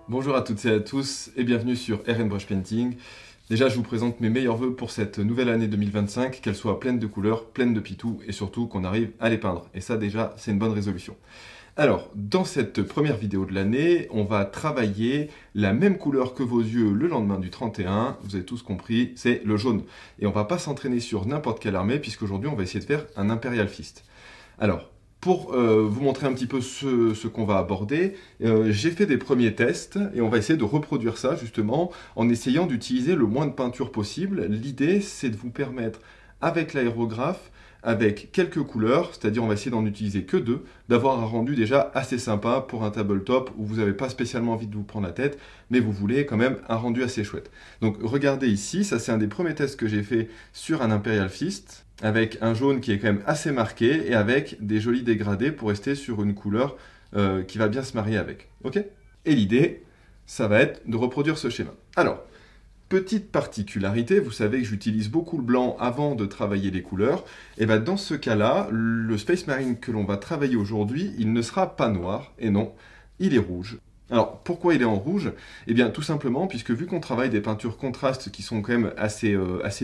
Bonjour à toutes et à tous et bienvenue sur RN Brush Painting. Déjà, je vous présente mes meilleurs vœux pour cette nouvelle année 2025, qu'elle soit pleine de couleurs, pleine de pitous et surtout qu'on arrive à les peindre. Et ça déjà, c'est une bonne résolution. Alors, dans cette première vidéo de l'année, on va travailler la même couleur que vos yeux le lendemain du 31. Vous avez tous compris, c'est le jaune. Et on va pas s'entraîner sur n'importe quelle armée puisqu'aujourd'hui, on va essayer de faire un Imperial Fist. Alors, pour vous montrer un petit peu ce qu'on va aborder, j'ai fait des premiers tests et on va essayer de reproduire ça justement en essayant d'utiliser le moins de peinture possible. L'idée, c'est de vous permettre, avec l'aérographe, avec quelques couleurs, c'est-à-dire on va essayer d'en utiliser que deux, d'avoir un rendu déjà assez sympa pour un tabletop où vous n'avez pas spécialement envie de vous prendre la tête, mais vous voulez quand même un rendu assez chouette. Donc regardez ici, ça c'est un des premiers tests que j'ai fait sur un Imperial Fist, avec un jaune qui est quand même assez marqué et avec des jolis dégradés pour rester sur une couleur qui va bien se marier avec. Ok ? Et l'idée, ça va être de reproduire ce schéma. Alors, petite particularité, vous savez que j'utilise beaucoup le blanc avant de travailler les couleurs. Et bien dans ce cas-là, le Space Marine que l'on va travailler aujourd'hui, il ne sera pas noir, et non, il est rouge. Alors, pourquoi il est en rouge? Eh bien, tout simplement, puisque vu qu'on travaille des peintures contrastes qui sont quand même assez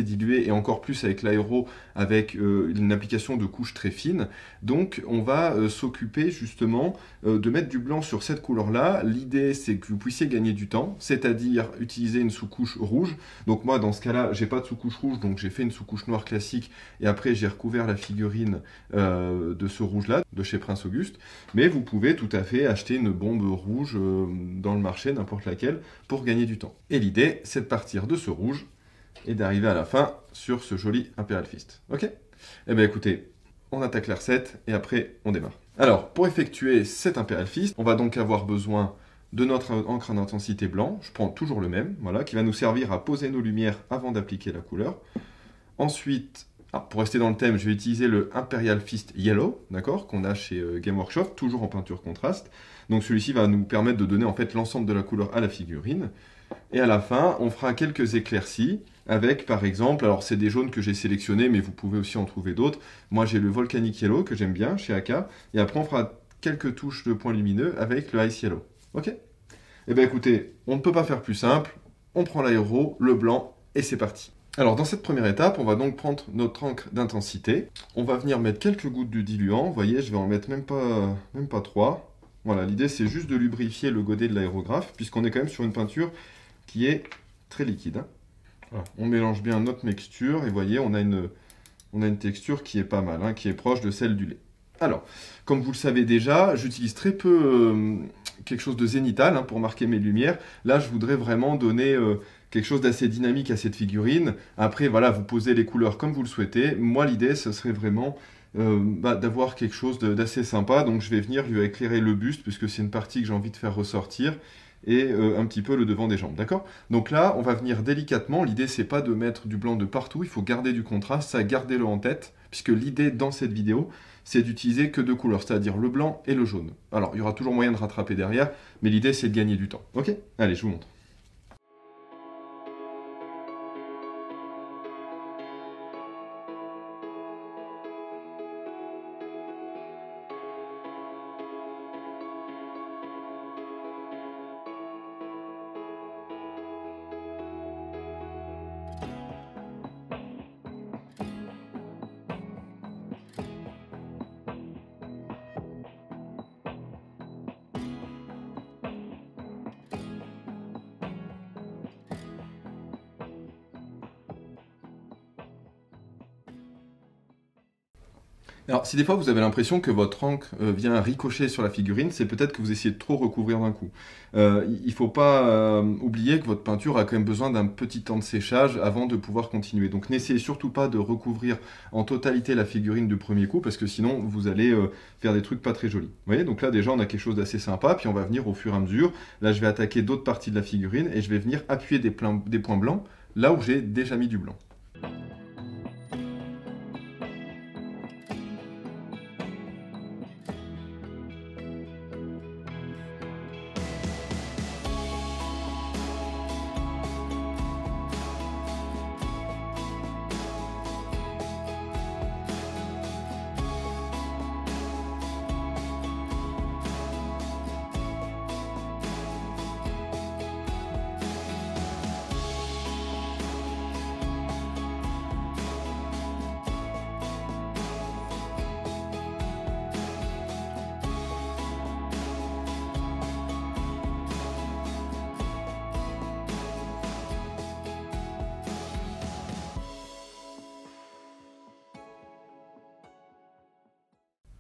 diluées, et encore plus avec l'aéro, avec une application de couches très fines, donc on va s'occuper justement de mettre du blanc sur cette couleur-là. L'idée, c'est que vous puissiez gagner du temps, c'est-à-dire utiliser une sous-couche rouge. Donc moi, dans ce cas-là, j'ai pas de sous-couche rouge, donc j'ai fait une sous-couche noire classique, et après j'ai recouvert la figurine de ce rouge-là, de chez Prince Auguste. Mais vous pouvez tout à fait acheter une bombe rouge dans le marché, n'importe laquelle, pour gagner du temps. Et l'idée, c'est de partir de ce rouge et d'arriver à la fin sur ce joli Imperial Fist. Ok? Eh bien écoutez, on attaque la recette et après on démarre. Alors, pour effectuer cet Imperial Fist, on va donc avoir besoin de notre encre en intensité blanc. Je prends toujours le même, voilà, qui va nous servir à poser nos lumières avant d'appliquer la couleur. Ensuite, pour rester dans le thème, je vais utiliser le Imperial Fist Yellow, d'accord, qu'on a chez Game Workshop, toujours en peinture contraste. Donc celui-ci va nous permettre de donner en fait l'ensemble de la couleur à la figurine. Et à la fin, on fera quelques éclaircies avec, par exemple, alors c'est des jaunes que j'ai sélectionnés, mais vous pouvez aussi en trouver d'autres. Moi, j'ai le Volcanic Yellow que j'aime bien chez AK. Et après, on fera quelques touches de points lumineux avec le Ice Yellow. Ok? Eh bien écoutez, on ne peut pas faire plus simple. On prend l'aéro, le blanc, et c'est parti. Alors dans cette première étape, on va donc prendre notre encre d'intensité. On va venir mettre quelques gouttes de diluant. Vous voyez, je vais en mettre même pas 3. Voilà, l'idée c'est juste de lubrifier le godet de l'aérographe, puisqu'on est quand même sur une peinture qui est très liquide. Hein. Voilà. On mélange bien notre mixture, et vous voyez, on a une texture qui est pas mal, hein, qui est proche de celle du lait. Alors, comme vous le savez déjà, j'utilise très peu quelque chose de zénithal pour marquer mes lumières. Là, je voudrais vraiment donner quelque chose d'assez dynamique à cette figurine. Après, voilà, vous posez les couleurs comme vous le souhaitez. Moi, l'idée, ce serait vraiment d'avoir quelque chose d'assez sympa. Donc, je vais venir lui éclairer le buste, puisque c'est une partie que j'ai envie de faire ressortir, et un petit peu le devant des jambes, d'accord? Donc là, on va venir délicatement. L'idée, c'est pas de mettre du blanc de partout. Il faut garder du contraste, ça, gardez-le en tête, puisque l'idée dans cette vidéo, c'est d'utiliser que deux couleurs, c'est-à-dire le blanc et le jaune. Alors, il y aura toujours moyen de rattraper derrière, mais l'idée, c'est de gagner du temps. Ok? Allez, je vous montre. Alors, si des fois vous avez l'impression que votre encre vient ricocher sur la figurine, c'est peut-être que vous essayez de trop recouvrir d'un coup. Il ne faut pas oublier que votre peinture a quand même besoin d'un petit temps de séchage avant de pouvoir continuer. Donc n'essayez surtout pas de recouvrir en totalité la figurine du premier coup, parce que sinon vous allez faire des trucs pas très jolis. Vous voyez, donc là déjà on a quelque chose d'assez sympa, puis on va venir au fur et à mesure. Là je vais attaquer d'autres parties de la figurine et je vais venir appuyer des points blancs là où j'ai déjà mis du blanc.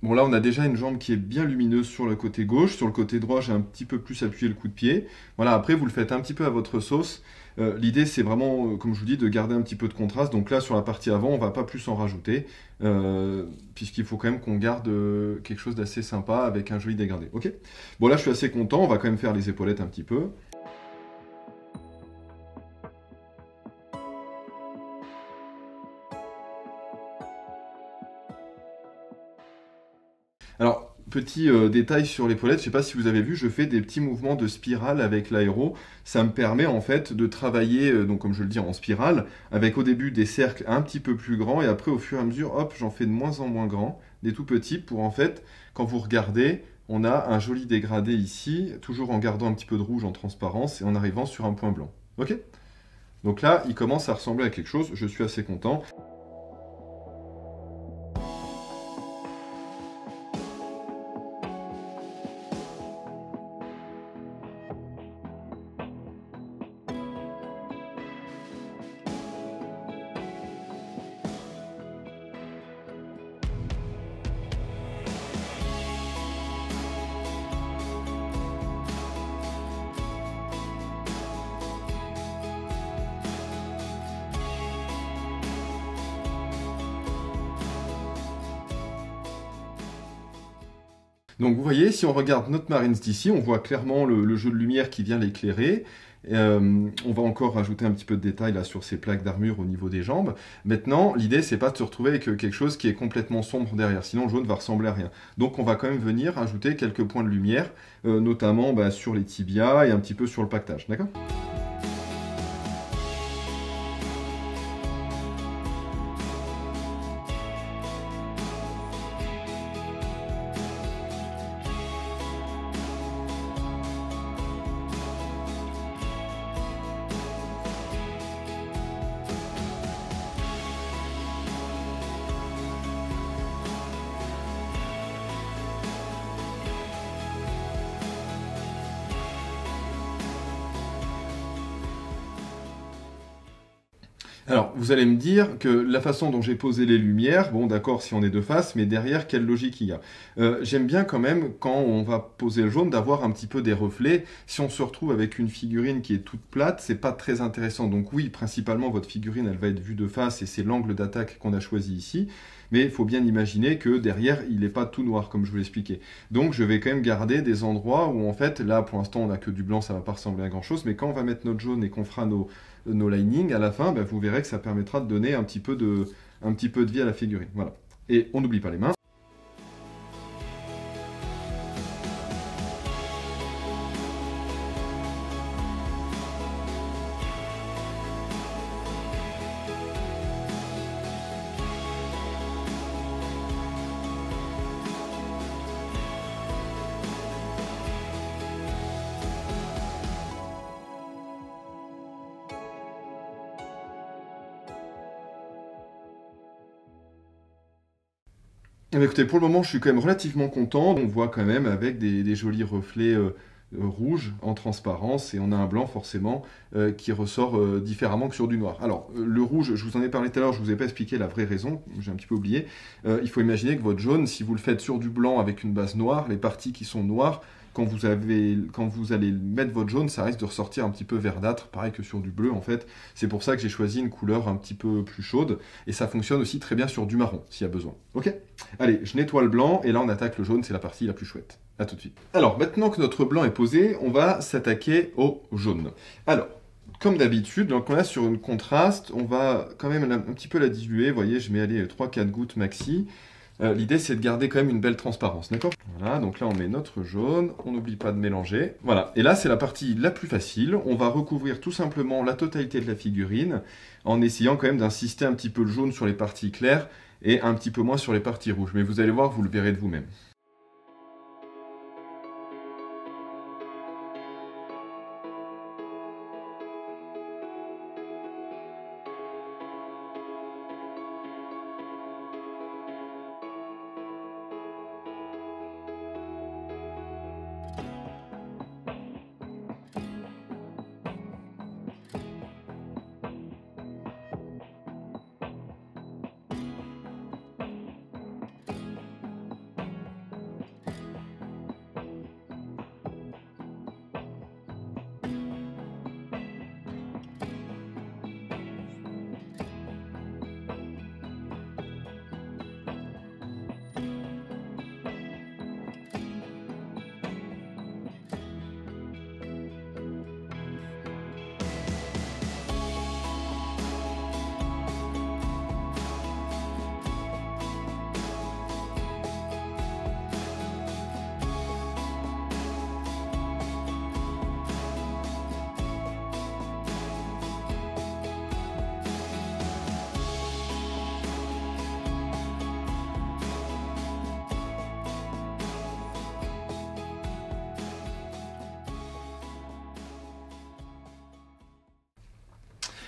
Bon là on a déjà une jambe qui est bien lumineuse sur le côté gauche, sur le côté droit j'ai un petit peu plus appuyé le coup de pied. Voilà, après vous le faites un petit peu à votre sauce. L'idée c'est vraiment, comme je vous dis, de garder un petit peu de contraste. Donc là sur la partie avant on va pas plus en rajouter, puisqu'il faut quand même qu'on garde quelque chose d'assez sympa avec un joli dégradé. Ok. Bon là je suis assez content, on va quand même faire les épaulettes un petit peu. Alors, petit détail sur l'épaulette, je ne sais pas si vous avez vu, je fais des petits mouvements de spirale avec l'aéro. Ça me permet en fait de travailler, donc comme je le dis, en spirale, avec au début des cercles un petit peu plus grands et après au fur et à mesure, hop, j'en fais de moins en moins grands, des tout petits, pour en fait, quand vous regardez, on a un joli dégradé ici, toujours en gardant un petit peu de rouge en transparence et en arrivant sur un point blanc. Ok? Donc là, il commence à ressembler à quelque chose, je suis assez content. Donc vous voyez, si on regarde notre Marines d'ici, on voit clairement le jeu de lumière qui vient l'éclairer. On va encore rajouter un petit peu de détails là sur ces plaques d'armure au niveau des jambes. Maintenant, l'idée c'est pas de se retrouver avec quelque chose qui est complètement sombre derrière, sinon le jaune va ressembler à rien. Donc on va quand même venir ajouter quelques points de lumière, notamment sur les tibias et un petit peu sur le pactage, d'accord ? Alors, vous allez me dire que la façon dont j'ai posé les lumières, bon d'accord si on est de face, mais derrière, quelle logique il y a? J'aime bien quand même, quand on va poser le jaune, d'avoir un petit peu des reflets. Si on se retrouve avec une figurine qui est toute plate, c'est pas très intéressant. Donc oui, principalement, votre figurine, elle va être vue de face et c'est l'angle d'attaque qu'on a choisi ici. Mais il faut bien imaginer que derrière, il n'est pas tout noir, comme je vous l'expliquais. Donc je vais quand même garder des endroits où en fait, là pour l'instant on n'a que du blanc, ça va pas ressembler à grand chose, mais quand on va mettre notre jaune et qu'on fera nos linings, à la fin, vous verrez que ça permettra de donner un petit peu de vie à la figurine. Voilà. Et on n'oublie pas les mains. Eh bien, écoutez, pour le moment, je suis quand même relativement content. On voit quand même avec des jolis reflets rouges en transparence et on a un blanc forcément qui ressort différemment que sur du noir. Alors, le rouge, je vous en ai parlé tout à l'heure, je vous ai pas expliqué la vraie raison, j'ai un petit peu oublié. Il faut imaginer que votre jaune, si vous le faites sur du blanc avec une base noire, les parties qui sont noires, quand vous allez mettre votre jaune, ça risque de ressortir un petit peu verdâtre, pareil que sur du bleu en fait. C'est pour ça que j'ai choisi une couleur un petit peu plus chaude et ça fonctionne aussi très bien sur du marron s'il y a besoin. Ok ? Allez, je nettoie le blanc et là on attaque le jaune, c'est la partie la plus chouette. A tout de suite. Alors maintenant que notre blanc est posé, on va s'attaquer au jaune. Alors, comme d'habitude, donc on est sur une contraste, on va quand même un petit peu la diluer. Vous voyez, je mets aller 3-4 gouttes maxi. L'idée c'est de garder quand même une belle transparence, d'accord? Voilà, donc là on met notre jaune, on n'oublie pas de mélanger. Voilà, et là c'est la partie la plus facile. On va recouvrir tout simplement la totalité de la figurine en essayant quand même d'insister un petit peu le jaune sur les parties claires et un petit peu moins sur les parties rouges. Mais vous allez voir, vous le verrez de vous-même.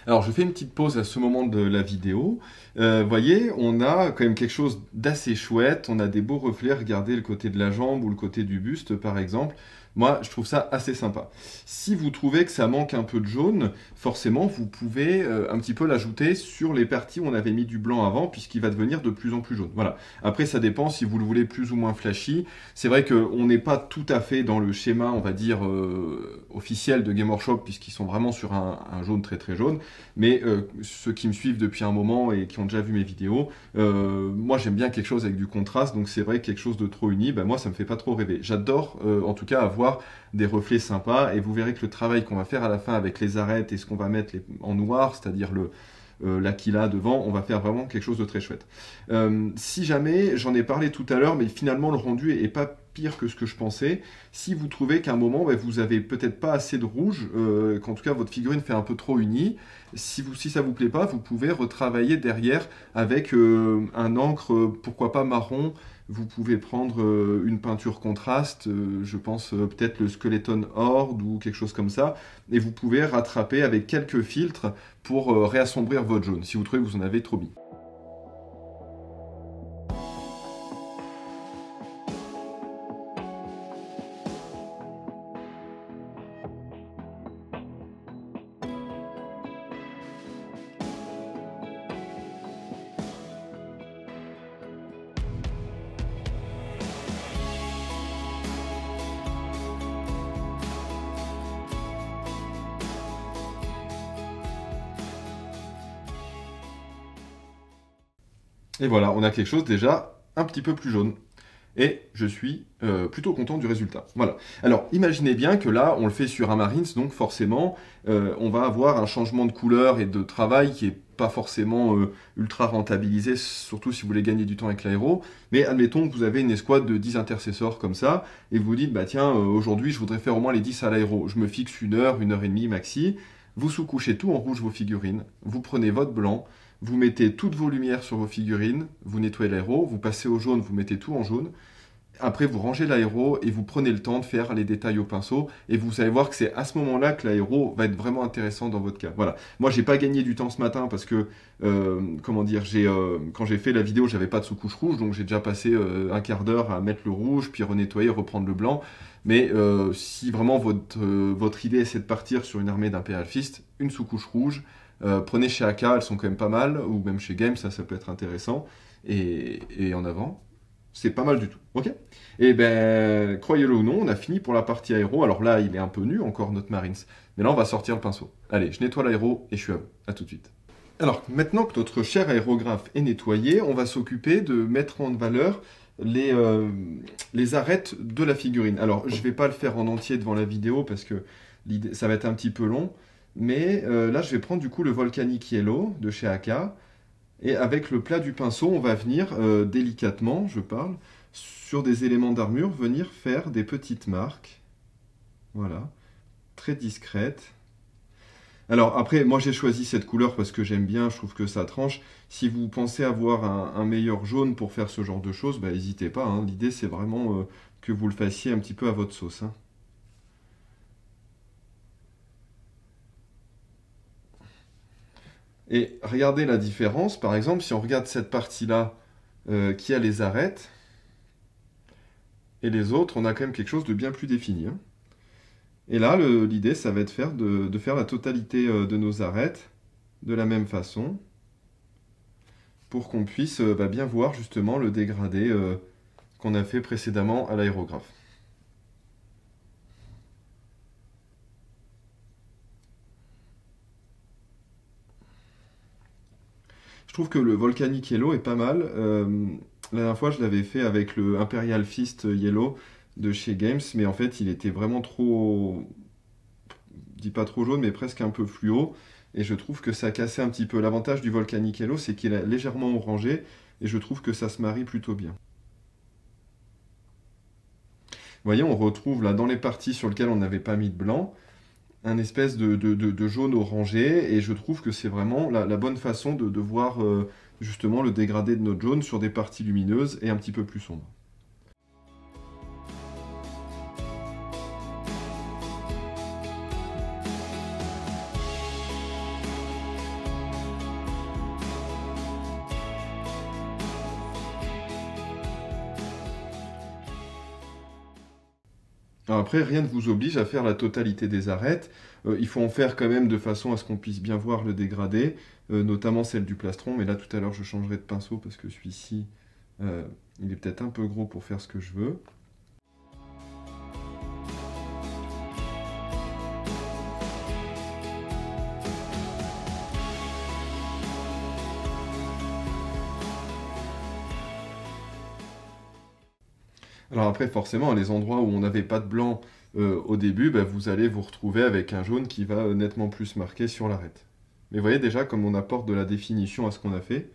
Alors, je fais une petite pause à ce moment de la vidéo. Voyez, on a quand même quelque chose d'assez chouette. On a des beaux reflets. Regardez le côté de la jambe ou le côté du buste, par exemple. Moi, je trouve ça assez sympa. Si vous trouvez que ça manque un peu de jaune, forcément, vous pouvez un petit peu l'ajouter sur les parties où on avait mis du blanc avant, puisqu'il va devenir de plus en plus jaune. Voilà. Après, ça dépend si vous le voulez plus ou moins flashy. C'est vrai qu'on n'est pas tout à fait dans le schéma, on va dire, officiel de Game Workshop, puisqu'ils sont vraiment sur un jaune très très jaune. Mais ceux qui me suivent depuis un moment et qui ont déjà vu mes vidéos, moi j'aime bien quelque chose avec du contraste, donc c'est vrai que quelque chose de trop uni, ben moi ça me fait pas trop rêver. J'adore en tout cas avoir des reflets sympas, et vous verrez que le travail qu'on va faire à la fin avec les arêtes et ce qu'on va mettre en noir, c'est-à-dire l'Aquila devant, on va faire vraiment quelque chose de très chouette. Si jamais, j'en ai parlé tout à l'heure, mais finalement le rendu est pas pire que ce que je pensais. Si vous trouvez qu'à un moment, bah, vous avez peut-être pas assez de rouge, qu'en tout cas votre figurine fait un peu trop unie, si ça vous plaît pas, vous pouvez retravailler derrière avec un encre, pourquoi pas marron. Vous pouvez prendre une peinture contraste, je pense peut-être le Skeleton Horde ou quelque chose comme ça, et vous pouvez rattraper avec quelques filtres pour réassombrir votre jaune, si vous trouvez que vous en avez trop mis. Et voilà, on a quelque chose déjà un petit peu plus jaune. Et je suis plutôt content du résultat. Voilà. Alors, imaginez bien que là, on le fait sur un Marines, donc forcément, on va avoir un changement de couleur et de travail qui est pas forcément ultra rentabilisé, surtout si vous voulez gagner du temps avec l'aéro. Mais admettons que vous avez une escouade de 10 intercesseurs comme ça, et vous vous dites, bah tiens, aujourd'hui, je voudrais faire au moins les 10 à l'aéro. Je me fixe 1 heure et demie maxi. Vous sous-couchez tout en rouge vos figurines, vous prenez votre blanc, vous mettez toutes vos lumières sur vos figurines, vous nettoyez l'aéro, vous passez au jaune, vous mettez tout en jaune. Après, vous rangez l'aéro et vous prenez le temps de faire les détails au pinceau. Et vous allez voir que c'est à ce moment-là que l'aéro va être vraiment intéressant dans votre cas. Voilà. Moi, j'ai pas gagné du temps ce matin parce que, comment dire, quand j'ai fait la vidéo, j'avais pas de sous-couche rouge. Donc, j'ai déjà passé un quart d'heure à mettre le rouge, puis renettoyer, reprendre le blanc. Mais si vraiment votre idée c'est de partir sur une armée d'Imperial Fist, une sous-couche rouge, prenez chez AK, elles sont quand même pas mal, ou même chez Game, ça peut être intéressant. Et en avant, c'est pas mal du tout. Ok? Et ben, croyez-le ou non, on a fini pour la partie aéro. Alors là, il est un peu nu encore, notre Marines. Mais là, on va sortir le pinceau. Allez, je nettoie l'aéro et je suis à vous. À tout de suite. Alors, maintenant que notre cher aérographe est nettoyé, on va s'occuper de mettre en valeur les arêtes de la figurine. Alors, je ne vais pas le faire en entier devant la vidéo parce que ça va être un petit peu long. Mais là, je vais prendre du coup le Volcanic Yellow de chez AK. Et avec le plat du pinceau, on va venir délicatement, je parle, sur des éléments d'armure, venir faire des petites marques. Voilà, très discrètes. Alors après, moi j'ai choisi cette couleur parce que j'aime bien, je trouve que ça tranche. Si vous pensez avoir un meilleur jaune pour faire ce genre de choses, bah, n'hésitez pas. Hein. L'idée c'est vraiment que vous le fassiez un petit peu à votre sauce. Hein. Et regardez la différence, par exemple, si on regarde cette partie-là qui a les arêtes, et les autres, on a quand même quelque chose de bien plus défini. Hein. Et là, l'idée, ça va être de faire la totalité de nos arêtes de la même façon, pour qu'on puisse bien voir justement le dégradé qu'on a fait précédemment à l'aérographe. Je trouve que le Volcanic Yellow est pas mal. La dernière fois, je l'avais fait avec le Imperial Fist Yellow de chez Games, mais en fait, il était vraiment trop... Je dis pas trop jaune, mais presque un peu fluo. Et je trouve que ça cassait un petit peu. L'avantage du Volcanic Yellow, c'est qu'il est légèrement orangé, et je trouve que ça se marie plutôt bien. Vous voyez, on retrouve là, dans les parties sur lesquelles on n'avait pas mis de blanc, un espèce de jaune orangé, et je trouve que c'est vraiment la bonne façon de voir justement le dégradé de notre jaune sur des parties lumineuses et un petit peu plus sombres. Alors après, rien ne vous oblige à faire la totalité des arêtes. Il faut en faire quand même de façon à ce qu'on puisse bien voir le dégradé, notamment celle du plastron. Mais là, tout à l'heure, je changerai de pinceau parce que celui-ci, il est peut-être un peu gros pour faire ce que je veux. Alors après, forcément, les endroits où on n'avait pas de blanc au début, bah, vous allez vous retrouver avec un jaune qui va nettement plus marqué sur l'arête. Mais vous voyez déjà comme on apporte de la définition à ce qu'on a fait.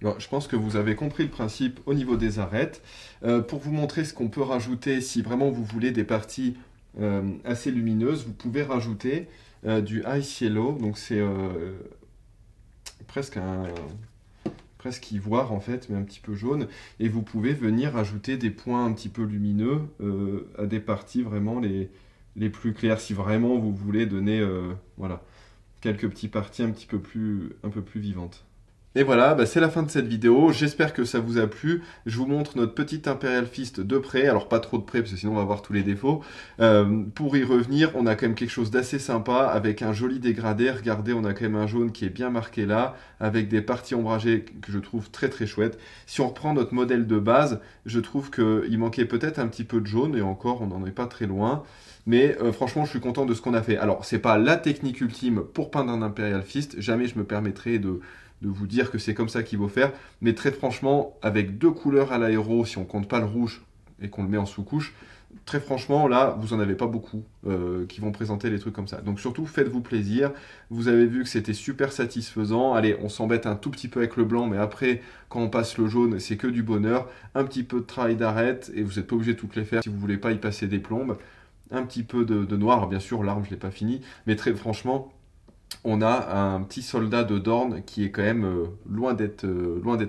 Bon, je pense que vous avez compris le principe au niveau des arêtes. Pour vous montrer ce qu'on peut rajouter, si vraiment vous voulez des parties assez lumineuses, vous pouvez rajouter du ice yellow. Donc c'est presque ivoire en fait, mais un petit peu jaune. Et vous pouvez venir ajouter des points un petit peu lumineux à des parties vraiment les plus claires. Si vraiment vous voulez donner voilà, quelques petites parties un peu plus vivantes. Et voilà, bah c'est la fin de cette vidéo. J'espère que ça vous a plu. Je vous montre notre petit Imperial Fist de près. Alors pas trop de près, parce que sinon on va voir tous les défauts. Pour y revenir, on a quand même quelque chose d'assez sympa, avec un joli dégradé. Regardez, on a quand même un jaune qui est bien marqué là, avec des parties ombragées que je trouve très très chouettes. Si on reprend notre modèle de base, je trouve qu'il manquait peut-être un petit peu de jaune, et encore, on n'en est pas très loin. Mais franchement, je suis content de ce qu'on a fait. Alors, c'est pas la technique ultime pour peindre un Imperial Fist. Jamais je me permettrai de vous dire que c'est comme ça qu'il faut faire. Mais très franchement, avec 2 couleurs à l'aéro, si on compte pas le rouge et qu'on le met en sous-couche, très franchement, là, vous en avez pas beaucoup qui vont présenter les trucs comme ça. Donc surtout, faites-vous plaisir. Vous avez vu que c'était super satisfaisant. Allez, on s'embête un tout petit peu avec le blanc, mais après, quand on passe le jaune, c'est que du bonheur. Un petit peu de travail d'arête, et vous n'êtes pas obligé de toutes les faire si vous voulez pas y passer des plombes. Un petit peu de noir. Alors, bien sûr, l'arme, je l'ai pas fini, mais très franchement, on a un petit soldat de Dorn qui est quand même loin d'être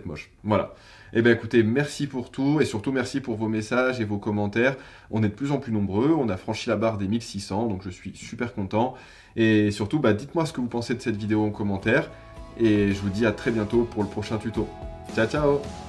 moche. Voilà. Eh bien écoutez, merci pour tout, et surtout merci pour vos messages et vos commentaires. On est de plus en plus nombreux, on a franchi la barre des 1600, donc je suis super content. Et surtout, bah, dites-moi ce que vous pensez de cette vidéo en commentaire, et je vous dis à très bientôt pour le prochain tuto. Ciao ciao!